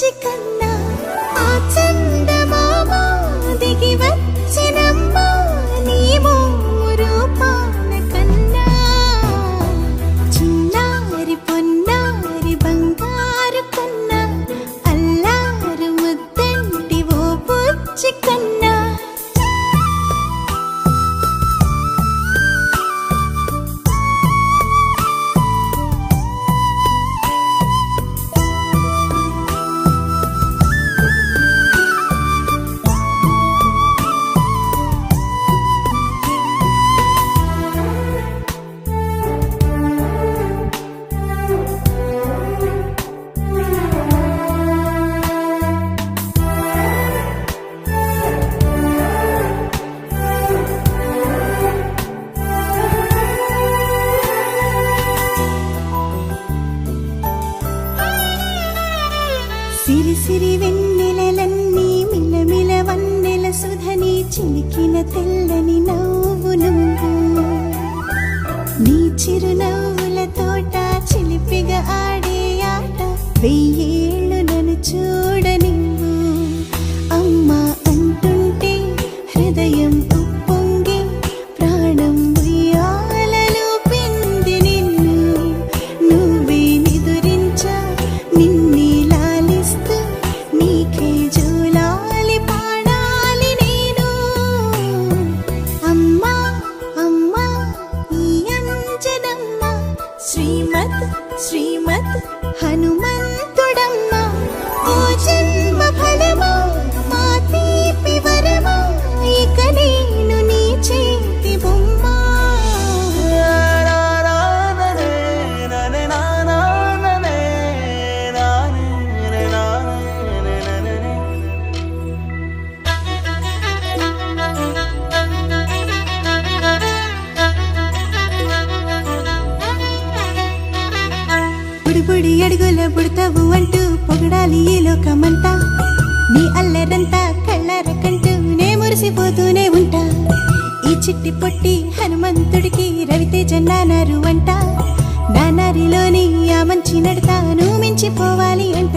బుజ్జి కన్నా ఆ చందమామ దిగి వచ్చినమ్మ నీ రూపాన కన్నా చిన్నారి పొన్నారి బంగారు కన్నా అల్లారు ముద్దంటి ఓ బుజ్జి కన్నా సిరి సిరి వెన్నెలలన్నీ మిలమిల వన్నెల సుధని చిలికిన తెల్లని నవ్వు నువ్వు నీ చిరునవ్వుల తోట చిలిపిగా ఆడే ఆట వెయ్యేళ్ళు నన్ను చూడ నువ్వు అమ్మా అంటుంటే హృదయం ఉప్పొంగి ప్రాణం ఉయ్యాలలో పిండి నిన్ను నువ్వే నిదురించా నిన్నే నీకే జోలాలి పాడాలి నేను అమ్మా అమ్మా ఈ అంజనమ్మ శ్రీమత్ శ్రీమత్ హనుమంతుడమ్మ ఓ జన్మ ఫలమా మా తీపి వరమా ఇక నేను నీ చేతి బొమ్మ బుడి అడుగుల బుడతావు అంటూ పొగడాలి ఈ లోకమంతా నీ అల్లరంతా కళ్ళారకంటూ నే మురిసిపోతూనే ఉంటా ఈ చిట్టి పొట్టి హనుమంతుడికి రవితేజ నానారు అంట నానారిలోని ఆ మంచి నడతాను మించిపోవాలి అంట